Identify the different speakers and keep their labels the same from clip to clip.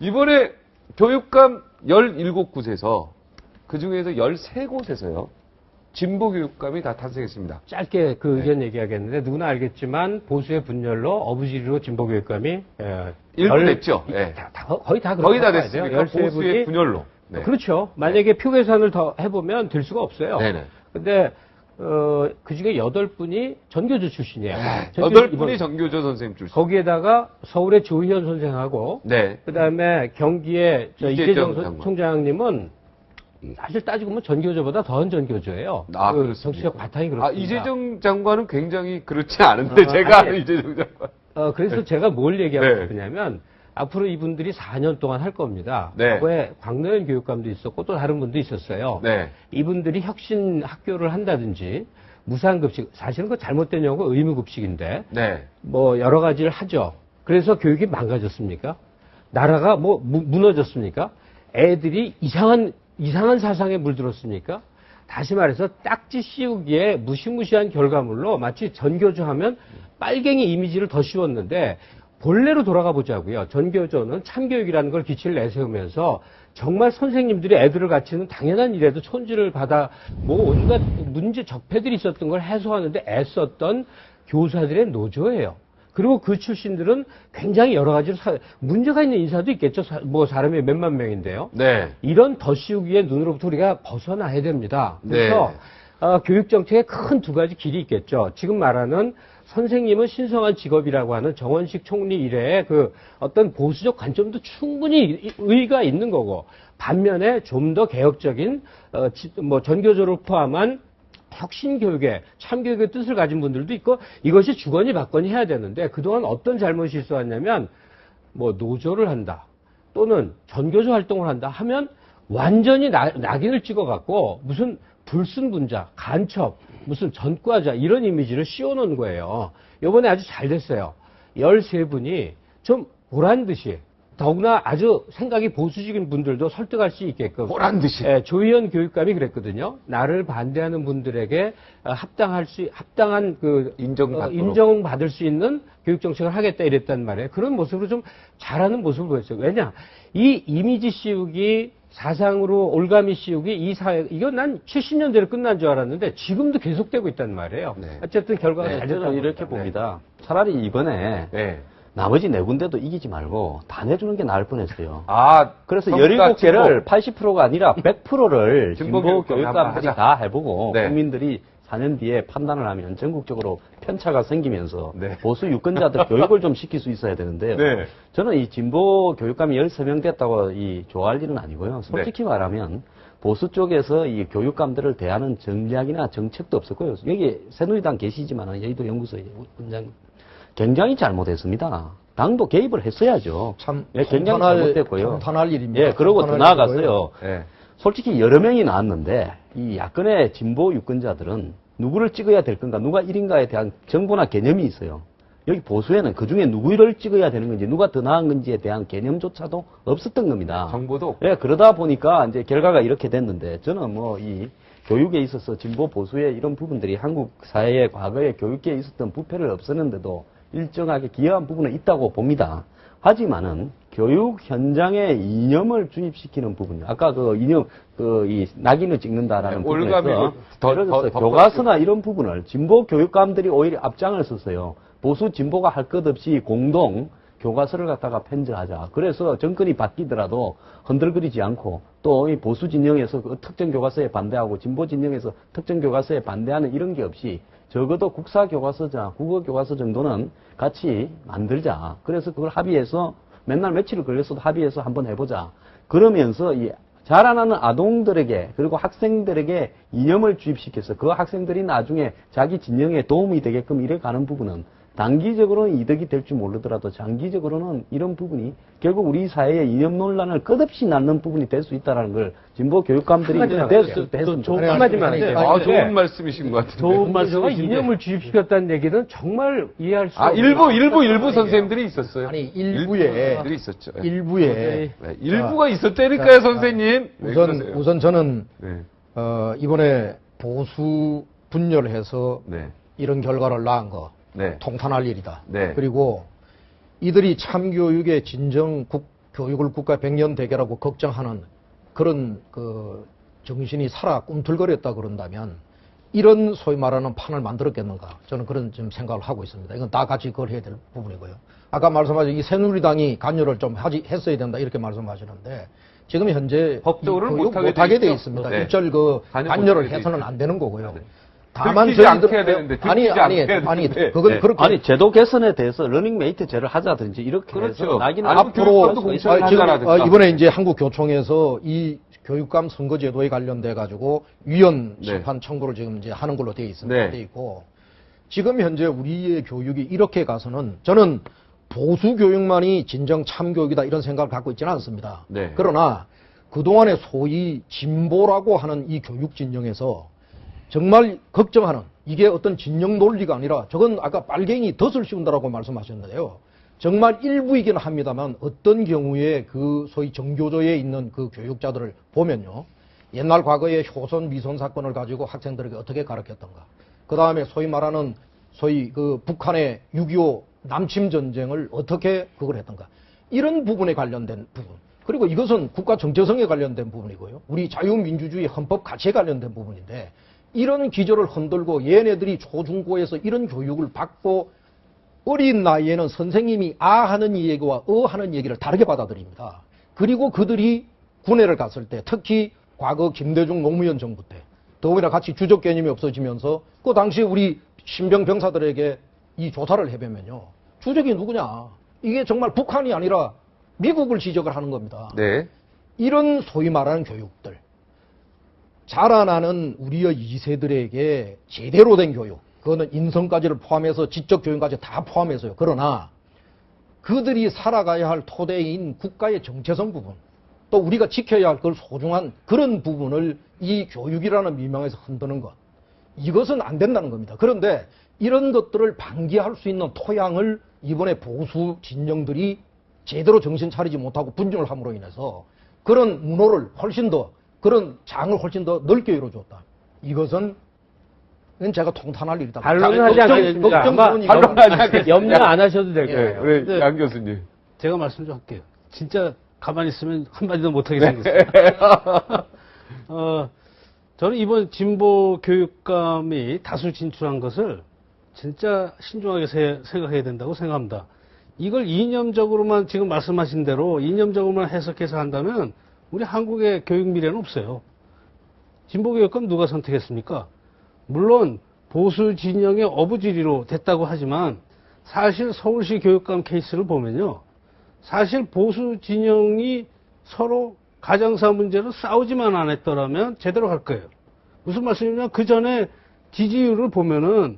Speaker 1: 이번에 교육감 17곳에서 그중에서 13곳에서요. 진보 교육감이 다 탄생했습니다.
Speaker 2: 짧게 그 의견 얘기하겠는데 누구나 알겠지만 보수의 분열로 어부지리로 진보 교육감이
Speaker 1: 일부 됐죠. 예.
Speaker 2: 거의 다
Speaker 1: 거의 다
Speaker 2: 돼요.
Speaker 1: 됐으니까 보수의 분열로. 네.
Speaker 2: 그렇죠. 만약에 표 계산을 더 해보면 될 수가 없어요.
Speaker 1: 네네.
Speaker 2: 근데 그 중에 8분이 전교조 출신이에요.
Speaker 1: 8분이 전교조 선생님 출신.
Speaker 2: 거기에다가 서울의 조희연 선생하고
Speaker 1: 네.
Speaker 2: 그다음에 경기의 이재정
Speaker 1: 장관.
Speaker 2: 총장님은 사실 따지고 보면 전교조보다 더한 전교조예요.
Speaker 1: 아,
Speaker 2: 그 정치적 바탕이 그렇습니다.
Speaker 1: 아, 이재정 장관은 굉장히 그렇지 않은데 제가 아는 이재정 장관.
Speaker 2: 그래서 제가 뭘 얘기하고
Speaker 1: 네.
Speaker 2: 싶으냐면 앞으로 이분들이 4년 동안 할 겁니다.
Speaker 1: 네.
Speaker 2: 과거에 광노현 교육감도 있었고 또 다른 분도 있었어요.
Speaker 1: 네.
Speaker 2: 이분들이 혁신 학교를 한다든지 무상급식, 사실은 그 잘못된 용어 의무급식인데
Speaker 1: 네.
Speaker 2: 뭐 여러 가지를 하죠. 그래서 교육이 망가졌습니까? 나라가 뭐 무너졌습니까? 애들이 이상한 사상에 물들었습니까? 다시 말해서 딱지 씌우기에 무시무시한 결과물로 마치 전교조 하면 빨갱이 이미지를 더 씌웠는데 본래로 돌아가 보자고요. 전교조는 참교육이라는 걸 기치를 내세우면서 정말 선생님들이 애들을 가르치는 당연한 일에도 촌지를 받아 뭐 온갖 문제 적폐들이 있었던 걸 해소하는데 애썼던 교사들의 노조예요. 그리고 그 출신들은 굉장히 여러 가지로 문제가 있는 인사도 있겠죠. 뭐 사람이 몇만 명인데요.
Speaker 1: 네.
Speaker 2: 이런 덧씌우기의 눈으로부터 우리가 벗어나야 됩니다. 그래서 교육 정책에 큰 두 가지 길이 있겠죠. 지금 말하는 선생님은 신성한 직업이라고 하는 정원식 총리 이래의 그 어떤 보수적 관점도 충분히 의의가 있는 거고, 반면에 좀 더 개혁적인 뭐 전교조를 포함한 혁신교육의 참교육의 뜻을 가진 분들도 있고, 이것이 주거니 받거니 해야 되는데 그동안 어떤 잘못이 있어왔냐면 뭐 노조를 한다 또는 전교조 활동을 한다 하면 완전히 낙인을 찍어갖고 무슨 불순분자, 간첩, 무슨 전과자 이런 이미지를 씌워놓은 거예요. 이번에 아주 잘 됐어요. 13분이 좀 보란듯이, 더구나 아주 생각이 보수적인 분들도 설득할 수 있게끔
Speaker 1: 보란듯이.
Speaker 2: 조희연 교육감이 그랬거든요. 나를 반대하는 분들에게 합당한 그 인정받을 수 있는 교육 정책을 하겠다 이랬단 말이에요. 그런 모습으로 좀 잘하는 모습을 보였어요. 왜냐, 이 이미지 씌우기, 사상으로 올가미 씌우기, 이 사회, 이건 난 70년대로 끝난 줄 알았는데 지금도 계속되고 있단 말이에요.
Speaker 1: 네.
Speaker 2: 어쨌든 결과가 잘 됐다고
Speaker 3: 저는 이렇게 봅니다. 차라리 이번에
Speaker 1: 네.
Speaker 3: 나머지 4군데도 이기지 말고 다 내주는 게 나을 뻔했어요.
Speaker 1: 아,
Speaker 3: 그래서 17개를 80%가 아니라 100%를
Speaker 1: 진보
Speaker 3: 진보
Speaker 1: 교육감
Speaker 3: 교육감들이
Speaker 1: 하자.
Speaker 3: 다 해보고
Speaker 1: 네.
Speaker 3: 국민들이 4년 뒤에 판단을 하면 전국적으로 편차가 생기면서
Speaker 1: 네.
Speaker 3: 보수 유권자들 교육을 좀 시킬 수 있어야 되는데요.
Speaker 1: 네.
Speaker 3: 저는 이 진보 교육감이 13명 됐다고 좋아할 일은 아니고요. 솔직히 말하면 보수 쪽에서 이 교육감들을 대하는 전략이나 정책도 없었고요. 여기 새누리당 계시지만 여의도 연구소의 원장 굉장히 잘못했습니다. 당도 개입을 했어야죠.
Speaker 4: 참
Speaker 3: 굉장히 잘못됐고요.
Speaker 4: 통탄할 일입니다.
Speaker 3: 예, 그러고 더 나아갔어요.
Speaker 1: 네.
Speaker 3: 솔직히 여러 명이 나왔는데 이 야권의 진보 유권자들은 누구를 찍어야 될 건가, 누가 1인가에 대한 정보나 개념이 있어요. 여기 보수에는 그중에 누구를 찍어야 되는 건지, 누가 더 나은 건지에 대한 개념조차도 없었던 겁니다.
Speaker 1: 정보도 없고.
Speaker 3: 예, 그러다 보니까 이제 결과가 이렇게 됐는데, 저는 뭐 이 교육에 있어서 진보 보수의 이런 부분들이 한국 사회의 과거의 교육계에 있었던 부패를 없애는데도 일정하게 기여한 부분은 있다고 봅니다. 하지만은 교육 현장에 이념을 주입시키는 부분이요. 아까 그 이념, 이 낙인을 찍는다라는 부분에서 교과서나 이런 부분을 진보 교육감들이 오히려 앞장을 섰어요. 보수 진보가 할 것 없이 공동 교과서를 갖다가 편제하자. 그래서 정권이 바뀌더라도 흔들거리지 않고 또 이 보수 진영에서 그 특정 교과서에 반대하고 진보 진영에서 특정 교과서에 반대하는 이런 게 없이 적어도 국사 교과서자, 국어 교과서 정도는 같이 만들자. 그래서 그걸 합의해서 맨날 며칠을 걸렸어도 합의해서 한번 해보자. 그러면서 이 자라나는 아동들에게 그리고 학생들에게 이념을 주입시켜서 그 학생들이 나중에 자기 진영에 도움이 되게끔 이래 가는 부분은 단기적으로는 이득이 될지 모르더라도 장기적으로는 이런 부분이 결국 우리 사회의 이념 논란을 끝없이 낳는 부분이 될 수 있다는 걸 진보 교육감들이 됐을 때 했으면 좋겠습니다.
Speaker 2: 한마디만 하세요.
Speaker 1: 좋은 말씀이신 것 같은데.
Speaker 2: 좋은 말씀이신데 이념을 주입시켰다는 얘기는 정말 이해할 수 없어요.
Speaker 1: 일부 선생님들이 있었어요.
Speaker 4: 아니 일부에
Speaker 1: 일부들이 있었죠.
Speaker 4: 일부에
Speaker 1: 네, 일부가 있었다니까요, 선생님.
Speaker 4: 우선 저는
Speaker 1: 네.
Speaker 4: 이번에 보수 분열해서
Speaker 1: 네.
Speaker 4: 이런 결과를 낳은 거
Speaker 1: 네.
Speaker 4: 통탄할 일이다.
Speaker 1: 네.
Speaker 4: 그리고 이들이 참교육의 진정 교육을 국가 100년 대계라고 걱정하는 그런 그 정신이 살아 꿈틀거렸다 그런다면 이런 소위 말하는 판을 만들었겠는가? 저는 그런 좀 생각을 하고 있습니다. 이건 다 같이 그걸 해야 될 부분이고요. 아까 말씀하신 이 새누리당이 관여를 좀 했어야 된다 이렇게 말씀하시는데 지금 현재
Speaker 1: 법적으로는
Speaker 4: 이 교육 못하게 돼 있습니다.
Speaker 1: 네.
Speaker 4: 일절 그 관여를
Speaker 1: 못하게
Speaker 4: 해서는
Speaker 1: 돼
Speaker 4: 안 되는 거고요.
Speaker 1: 네.
Speaker 4: 다만
Speaker 1: 들키지 않게 해야 되는데,
Speaker 4: 아니
Speaker 1: 들키지 않게 해야
Speaker 4: 아니
Speaker 1: 되는데.
Speaker 4: 그건
Speaker 1: 네.
Speaker 4: 그렇게
Speaker 3: 아니 제도 개선에 대해서 러닝메이트제를 하자든지 이렇게
Speaker 1: 그렇죠.
Speaker 3: 해서 낙인을
Speaker 1: 앞으로
Speaker 3: 찍을 수가
Speaker 1: 공천을
Speaker 3: 있어요.
Speaker 4: 지금
Speaker 1: 하자라든가.
Speaker 4: 이번에 이제 한국교총에서 이 교육감 선거제도에 관련돼 가지고 위헌
Speaker 1: 네.
Speaker 4: 심판 청구를 지금 이제 하는 걸로 되어 있습니다.
Speaker 1: 네.
Speaker 4: 되어 있고 지금 현재 우리의 교육이 이렇게 가서는 저는 보수 교육만이 진정 참교육이다 이런 생각을 갖고 있지는 않습니다.
Speaker 1: 네.
Speaker 4: 그러나 그동안에 소위 진보라고 하는 이 교육 진영에서 정말 걱정하는 이게 어떤 진영 논리가 아니라 저건 아까 빨갱이 덫을 씌운다라고 말씀하셨는데요. 정말 일부이긴 합니다만 어떤 경우에 그 소위 정교조에 있는 그 교육자들을 보면요. 옛날 과거의 효선 미선 사건을 가지고 학생들에게 어떻게 가르쳤던가. 그 다음에 소위 말하는 소위 그 북한의 6.25 남침 전쟁을 어떻게 그걸 했던가. 이런 부분에 관련된 부분. 그리고 이것은 국가 정체성에 관련된 부분이고요. 우리 자유민주주의 헌법 가치에 관련된 부분인데 이런 기조를 흔들고 얘네들이 초중고에서 이런 교육을 받고 어린 나이에는 선생님이 아 하는 얘기와 어 하는 얘기를 다르게 받아들입니다. 그리고 그들이 군에를 갔을 때 특히 과거 김대중 노무현 정부 때 더욱이나 같이 주적 개념이 없어지면서 그 당시 우리 신병 병사들에게 이 조사를 해보면요. 주적이 누구냐. 이게 정말 북한이 아니라 미국을 지적을 하는 겁니다.
Speaker 1: 네.
Speaker 4: 이런 소위 말하는 교육들. 자라나는 우리의 2세들에게 제대로 된 교육. 그거는 인성까지를 포함해서 지적 교육까지 다 포함해서요. 그러나 그들이 살아가야 할 토대인 국가의 정체성 부분, 또 우리가 지켜야 할 그걸 소중한 그런 부분을 이 교육이라는 미명에서 흔드는 것. 이것은 안 된다는 겁니다. 그런데 이런 것들을 방기할 수 있는 토양을 이번에 보수 진영들이 제대로 정신 차리지 못하고 분열을 함으로 인해서 그런 문호를 훨씬 더, 그런 장을 훨씬 더 넓게 이루어줬다. 이것은 제가 통탄할 일이다.
Speaker 2: 반론은 하지 않겠습니다. 아마
Speaker 1: 반론하지 않겠습니다.
Speaker 2: 염려 안 하셔도 될
Speaker 1: 네,
Speaker 2: 거예요.
Speaker 1: 우리
Speaker 5: 네.
Speaker 1: 양 교수님.
Speaker 5: 제가 말씀 좀 할게요. 진짜 가만히 있으면 한마디도 못하게 생겼어요. 저는 이번 진보 교육감이 다수 진출한 것을 진짜 신중하게 생각해야 된다고 생각합니다. 이걸 이념적으로만 지금 말씀하신 대로 이념적으로만 해석해서 한다면 우리 한국의 교육 미래는 없어요. 진보 교육감 누가 선택했습니까? 물론 보수 진영의 어부지리로 됐다고 하지만 사실 서울시 교육감 케이스를 보면요. 사실 보수 진영이 서로 가정사 문제로 싸우지만 안 했더라면 제대로 갈 거예요. 무슨 말씀이냐면 그 전에 지지율을 보면은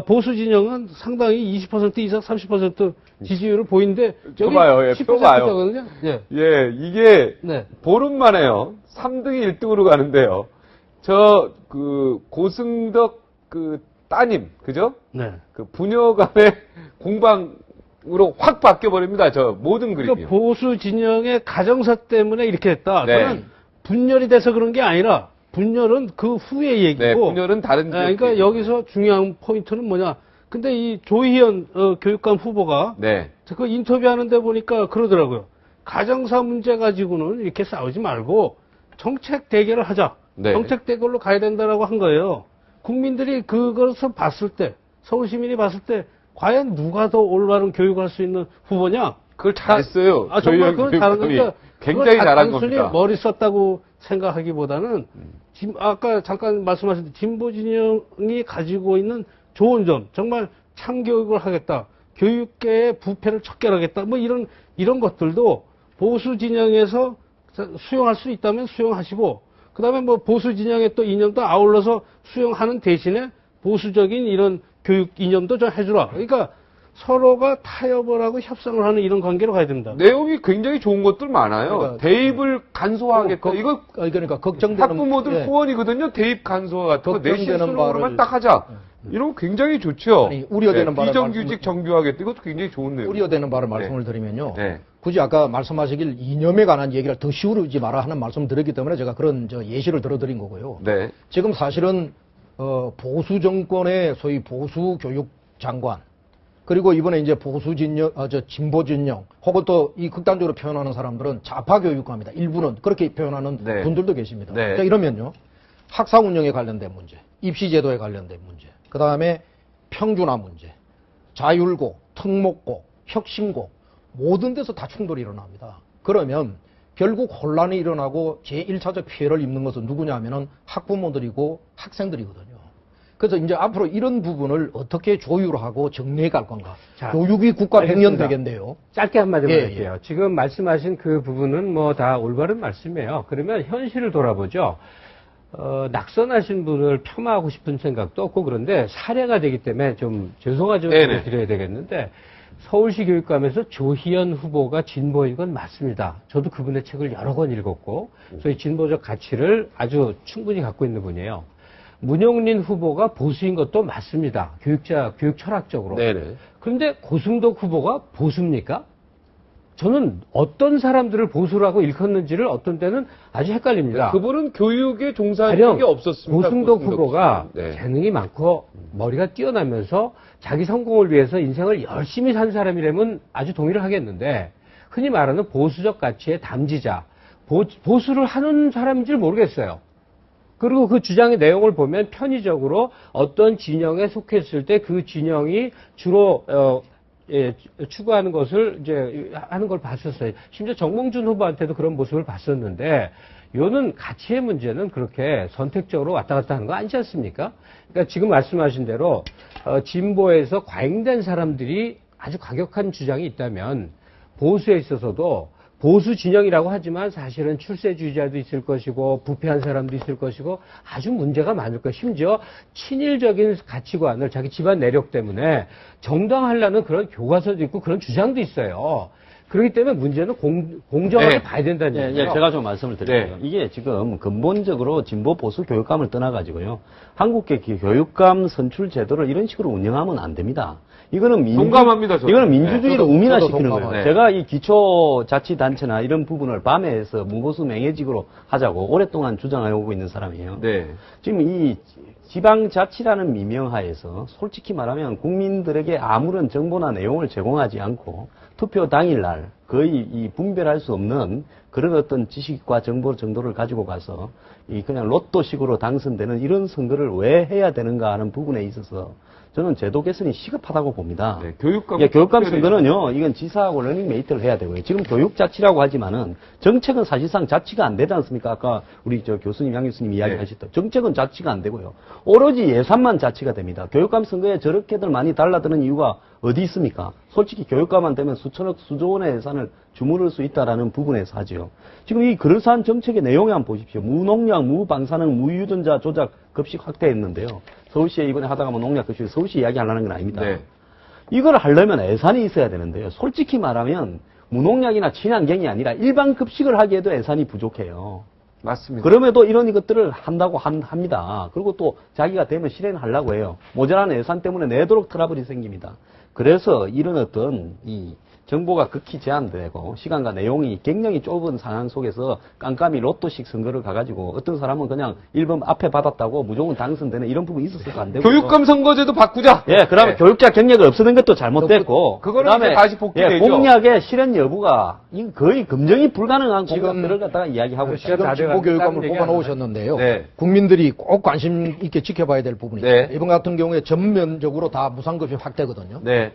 Speaker 5: 보수 진영은 상당히 20% 이상 30% 지지율을 보이는데 여기
Speaker 1: 봐요. 예,
Speaker 5: 10%
Speaker 1: 봐요.
Speaker 5: 거든요. 예.
Speaker 1: 예, 이게
Speaker 5: 네.
Speaker 1: 보름 만에요. 3등이 1등으로 가는데요. 고승덕 따님, 그죠?
Speaker 5: 네.
Speaker 1: 그 부녀간의 공방으로 확 바뀌어버립니다. 모든 그림이요.
Speaker 5: 그러니까 보수 진영의 가정사 때문에 이렇게 됐다.
Speaker 1: 네.
Speaker 5: 저는 분열이 돼서 그런 게 아니라 분열은 그 후의 얘기고.
Speaker 1: 네, 분열은 다른.
Speaker 5: 그러니까
Speaker 1: 지역이에요.
Speaker 5: 여기서 중요한 포인트는 뭐냐. 근데 이 조희연 교육감 후보가
Speaker 1: 네.
Speaker 5: 그 인터뷰하는데 보니까 그러더라고요. 가정사 문제 가지고는 이렇게 싸우지 말고 정책 대결을 하자.
Speaker 1: 네.
Speaker 5: 정책 대결로 가야 된다라고 한 거예요. 국민들이 그것을 봤을 때, 서울 시민이 봤을 때 과연 누가 더 올바른 교육을 할 수 있는 후보냐?
Speaker 1: 그걸 잘했어요.
Speaker 5: 정말 그건 다른
Speaker 1: 교육감이.
Speaker 5: 거니까
Speaker 1: 굉장히 잘한
Speaker 5: 단순히
Speaker 1: 겁니다.
Speaker 5: 머리 썼다고 생각하기보다는 아까 잠깐 말씀하신 진보 진영이 가지고 있는 좋은 점, 정말 참교육을 하겠다, 교육계의 부패를 척결하겠다, 뭐 이런 것들도 보수 진영에서 수용할 수 있다면 수용하시고, 그 다음에 뭐 보수 진영의 또 이념도 아울러서 수용하는 대신에 보수적인 이런 교육 이념도 좀 해주라. 그러니까 서로가 타협을 하고 협상을 하는 이런 관계로 가야 된다.
Speaker 1: 내용이 굉장히 좋은 것들 많아요.
Speaker 4: 그러니까
Speaker 1: 대입을 간소화하겠다. 이거
Speaker 4: 그러니까 걱정되는
Speaker 1: 학부모들
Speaker 4: 예.
Speaker 1: 후원이거든요. 대입 간소화 같은 거. 내
Speaker 4: 걱정되는
Speaker 1: 실수로만
Speaker 4: 바를-
Speaker 1: 딱 하자. 이런 거 굉장히 좋죠.
Speaker 4: 아니, 우려되는 바를
Speaker 1: 비정규직 정규하겠다. 이것도 굉장히 좋은 내용.
Speaker 4: 우려되는 바를 말씀을 드리면요.
Speaker 1: 네.
Speaker 4: 굳이 아까 말씀하시길 이념에 관한 얘기를 더 씌우지 마라 하는 말씀을 드렸기 때문에 제가 그런 예시를 들어드린 거고요.
Speaker 1: 네.
Speaker 4: 지금 사실은 보수 정권의 소위 보수 교육 장관, 그리고 이번에 이제 보수 진영, 진보 진영, 혹은 또 이 극단적으로 표현하는 사람들은 좌파 교육감이다. 일부는 그렇게 표현하는
Speaker 1: 네.
Speaker 4: 분들도 계십니다.
Speaker 1: 네.
Speaker 4: 자, 이러면요. 학사 운영에 관련된 문제, 입시 제도에 관련된 문제, 그 다음에 평준화 문제, 자율고, 특목고, 혁신고, 모든 데서 다 충돌이 일어납니다. 그러면 결국 혼란이 일어나고 제1차적 피해를 입는 것은 누구냐 하면은 학부모들이고 학생들이거든요. 그래서 이제 앞으로 이런 부분을 어떻게 조율하고 정리해 갈 건가.
Speaker 2: 자,
Speaker 4: 교육이 국가
Speaker 2: 알겠습니다.
Speaker 4: 백년 되겠네요.
Speaker 2: 짧게 한마디만
Speaker 4: 예,
Speaker 2: 할게요. 지금 말씀하신 그 부분은 뭐 다 올바른 말씀이에요. 그러면 현실을 돌아보죠. 낙선하신 분을 폄하하고 싶은 생각도 없고 그런데 사례가 되기 때문에 좀 죄송하죠.
Speaker 1: 네네.
Speaker 2: 드려야 되겠는데 서울시 교육감에서 조희연 후보가 진보인 건 맞습니다. 저도 그분의 책을 여러 권 읽었고 저희 진보적 가치를 아주 충분히 갖고 있는 분이에요. 문용린 후보가 보수인 것도 맞습니다. 교육 철학적으로.
Speaker 1: 네네.
Speaker 2: 그런데 고승덕 후보가 보수입니까? 저는 어떤 사람들을 보수라고 일컫는지를 어떤 때는 아주 헷갈립니다.
Speaker 1: 그분은 교육에 종사한
Speaker 2: 가령
Speaker 1: 적이 없었습니다.
Speaker 2: 고승덕 후보가
Speaker 1: 네.
Speaker 2: 재능이 많고 머리가 뛰어나면서 자기 성공을 위해서 인생을 열심히 산 사람이라면 아주 동의를 하겠는데 흔히 말하는 보수적 가치의 담지자, 보수를 하는 사람인지 모르겠어요. 그리고 그 주장의 내용을 보면 편의적으로 어떤 진영에 속했을 때 그 진영이 주로 추구하는 것을 이제 하는 걸 봤었어요. 심지어 정몽준 후보한테도 그런 모습을 봤었는데, 요는 가치의 문제는 그렇게 선택적으로 왔다 갔다 하는 거 아니지 않습니까? 그러니까 지금 말씀하신 대로 진보에서 과잉된 사람들이 아주 과격한 주장이 있다면 보수에 있어서도 보수 진영이라고 하지만 사실은 출세주의자도 있을 것이고 부패한 사람도 있을 것이고 아주 문제가 많을 거예요. 심지어 친일적인 가치관을 자기 집안 내력 때문에 정당화하려는 그런 교과서도 있고 그런 주장도 있어요. 그렇기 때문에 문제는 공정하게
Speaker 1: 네.
Speaker 2: 봐야 된다는
Speaker 3: 예,
Speaker 2: 얘기예요.
Speaker 3: 제가 좀 말씀을 드릴게요.
Speaker 1: 네.
Speaker 3: 이게 지금 근본적으로 진보 보수 교육감을 떠나가지고요. 한국의 교육감 선출 제도를 이런 식으로 운영하면 안 됩니다. 이거는
Speaker 1: 동감합니다, 저도.
Speaker 3: 이거는 민주주의를
Speaker 4: 저도
Speaker 3: 우민화시키는
Speaker 4: 동감합니다.
Speaker 3: 거예요.
Speaker 1: 네.
Speaker 3: 제가 이 기초자치단체나 이런 부분을 밤에 해서 무보수 맹해직으로 하자고 오랫동안 주장해오고 있는 사람이에요.
Speaker 1: 네.
Speaker 3: 지금 이 지방자치라는 미명하에서 솔직히 말하면 국민들에게 아무런 정보나 내용을 제공하지 않고 투표 당일날 거의 이 분별할 수 없는 그런 어떤 지식과 정보 정도를 가지고 가서 이 그냥 로또식으로 당선되는 이런 선거를 왜 해야 되는가 하는 부분에 있어서 저는 제도 개선이 시급하다고 봅니다.
Speaker 1: 네, 교육감.
Speaker 3: 예, 교육감 선거는요, 이건 지사하고 러닝메이트를 해야 되고요. 지금 교육자치라고 하지만은 정책은 사실상 자치가 안 되지 않습니까? 아까 우리 저 교수님, 양 교수님 이야기하셨던 정책은 자치가 안 되고요. 오로지 예산만 자치가 됩니다. 교육감 선거에 저렇게들 많이 달라드는 이유가 어디 있습니까? 솔직히 교육감만 되면 수천억, 수조 원의 예산을 주무를 수 있다라는 부분에서 하죠. 지금 이 그럴싸한 정책의 내용에 한번 보십시오. 무농약, 무방사능, 무유전자 조작 급식 확대했는데요. 서울시에 이번에 하다가 뭐 농약 급식 서울시 이야기하려는 건 아닙니다.
Speaker 1: 네.
Speaker 3: 이걸 하려면 예산이 있어야 되는데요. 솔직히 말하면 무농약이나 친환경이 아니라 일반 급식을 하기에도 예산이 부족해요.
Speaker 1: 맞습니다.
Speaker 3: 그럼에도 이런 것들을 한다고 합니다. 그리고 또 자기가 되면 실행하려고 해요. 모자란 예산 때문에 내도록 트러블이 생깁니다. 그래서 이런 어떤 이 정보가 극히 제한되고 시간과 내용이 굉장히 좁은 상황 속에서 깜깜이 로또식 선거를 가가지고 어떤 사람은 그냥 1번 앞에 받았다고 무조건 당선되는 이런 부분이 있어서도 안 되고.
Speaker 1: 교육감 선거제도 바꾸자.
Speaker 3: 예, 그다음에
Speaker 1: 네.
Speaker 3: 교육자 경력을 없애는 것도 잘못됐고.
Speaker 1: 그거는
Speaker 3: 그다음에
Speaker 1: 이제 다시 복귀되죠.
Speaker 3: 공약의 실현 여부가 이거 거의 검증이 불가능한
Speaker 4: 지금
Speaker 3: 공약들을 갖다가 이야기하고 있어요.
Speaker 2: 시간 다
Speaker 4: 지금
Speaker 2: 돼가는데
Speaker 4: 진보 교육감을
Speaker 2: 다른 얘기
Speaker 4: 뽑아놓으셨는데요.
Speaker 1: 네.
Speaker 4: 국민들이 꼭 관심 있게 지켜봐야 될 부분이
Speaker 1: 네.
Speaker 4: 있습니다. 이번 같은 경우에 전면적으로 다 무상급식 확대거든요.
Speaker 1: 네.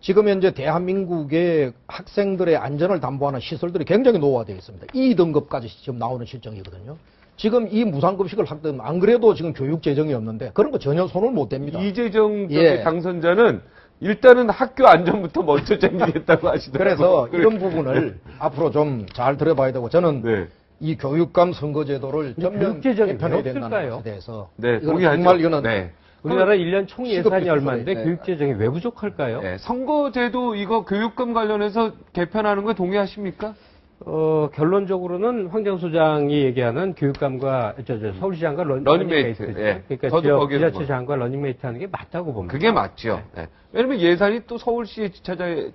Speaker 4: 지금 현재 대한민국의 학생들의 안전을 담보하는 시설들이 굉장히 노후화되어 있습니다. 2등급까지 지금 나오는 실정이거든요. 지금 이 무상급식을 확대하면 안 그래도 지금 교육 재정이 없는데 그런 거 전혀 손을 못 댑니다.
Speaker 1: 이재정
Speaker 4: 예.
Speaker 1: 당선자는 일단은 학교 안전부터 먼저 챙기겠다고 하시더라고요.
Speaker 4: 그래서 이런 부분을 앞으로 좀 잘 들어봐야 되고 저는
Speaker 1: 네.
Speaker 4: 이 교육감 선거제도를 전면
Speaker 2: 교육 재정이
Speaker 4: 개편해야
Speaker 2: 왜
Speaker 4: 된다는
Speaker 2: 없을까요?
Speaker 4: 것에 대해서
Speaker 1: 네,
Speaker 4: 이건
Speaker 1: 동의하죠.
Speaker 4: 정말 이거는
Speaker 1: 네.
Speaker 2: 우리나라 1년 총 예산이
Speaker 4: 시급히
Speaker 2: 얼마인데
Speaker 4: 네.
Speaker 2: 교육 재정이 왜 부족할까요?
Speaker 1: 네, 선거제도 이거 교육감 관련해서 개편하는 거 동의하십니까?
Speaker 2: 결론적으로는 황정 소장이 얘기하는 교육감과
Speaker 1: 러닝메이트.
Speaker 2: 서울시장과 러닝메이트.
Speaker 1: 예.
Speaker 2: 그러니까
Speaker 1: 저도
Speaker 2: 지역
Speaker 1: 거기에서
Speaker 2: 지자체장과 러닝메이트 하는 게 맞다고 봅니다.
Speaker 1: 그게 맞죠. 네. 왜냐면 예산이 또 서울시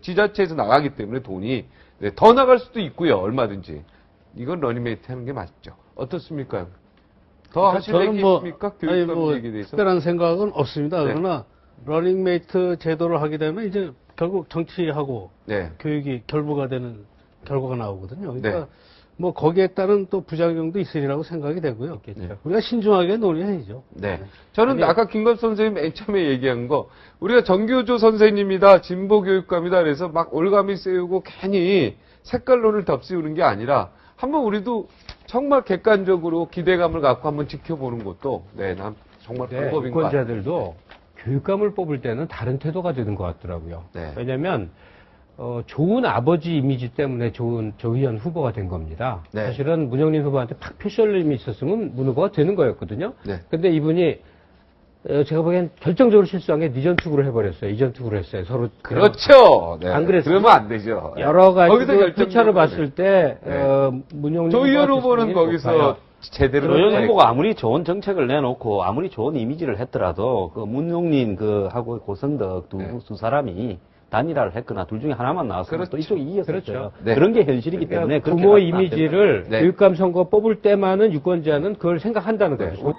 Speaker 1: 지자체에서 나가기 때문에 돈이 더 나갈 수도 있고요. 얼마든지. 이건 러닝메이트 하는 게 맞죠. 어떻습니까? 더 하실 얘기 있습니까? 교육감 얘기에 대해서.
Speaker 5: 특별한 생각은 없습니다.
Speaker 1: 네.
Speaker 5: 그러나 러닝메이트 제도를 하게 되면 이제 결국 정치하고
Speaker 1: 네.
Speaker 5: 교육이 결부가 되는 결과가 나오거든요. 그러니까
Speaker 1: 네.
Speaker 5: 뭐 거기에 따른 또 부작용도 있으리라고 생각이 되고요.
Speaker 2: 네.
Speaker 5: 우리가 신중하게 논의해야죠.
Speaker 1: 네. 저는 아까 김갑 선생님 맨 처음에 얘기한 거, 우리가 정교조 선생님이다, 진보교육감이다, 그래서 막 올가미 세우고 괜히 색깔론을 덮씌우는 게 아니라, 한번 우리도 정말 객관적으로 기대감을 갖고 한번 지켜보는 것도, 네, 난 정말
Speaker 2: 네,
Speaker 1: 방법인 것 같아요.
Speaker 2: 유권자들도 교육감을 뽑을 때는 다른 태도가 되는 것 같더라고요.
Speaker 1: 네.
Speaker 2: 왜냐하면 좋은 아버지 이미지 때문에 좋은 조 의원 후보가 된 겁니다.
Speaker 1: 네.
Speaker 2: 사실은 문영린 후보한테 팍 표시올림이 있었으면 문 후보가 되는 거였거든요.
Speaker 1: 네.
Speaker 2: 근데 이분이 제가 보기엔 결정적으로 실수한 게 니전 투구를 해버렸어요. 이전 투구를 했어요. 서로
Speaker 1: 그렇죠. 네.
Speaker 2: 안 그랬어요?
Speaker 1: 그러면 안 되죠.
Speaker 2: 여러 가지
Speaker 1: 거기서
Speaker 2: 표차를 봤을 때
Speaker 1: 네.
Speaker 2: 문영린
Speaker 1: 조 의원
Speaker 2: 후보가
Speaker 1: 후보는
Speaker 2: 실수했다고
Speaker 1: 거기서
Speaker 2: 봐요.
Speaker 1: 제대로
Speaker 3: 조현
Speaker 1: 네.
Speaker 3: 후보가 아무리 좋은 정책을 내놓고 아무리 좋은 이미지를 했더라도 그 문용린 그 하고 고성덕 두 사람이 단일화를 했거나 둘 중에 하나만 나왔으면
Speaker 1: 그렇죠.
Speaker 3: 또 이쪽이 이겼었죠.
Speaker 2: 그렇죠.
Speaker 1: 네.
Speaker 3: 그런 게 현실이기 때문에
Speaker 2: 그러니까
Speaker 3: 그렇게
Speaker 2: 부모
Speaker 3: 가면 안 된다.
Speaker 2: 이미지를
Speaker 1: 네.
Speaker 2: 교육감 선거 뽑을 때만은 유권자는 그걸 생각한다는
Speaker 1: 네.
Speaker 2: 거죠.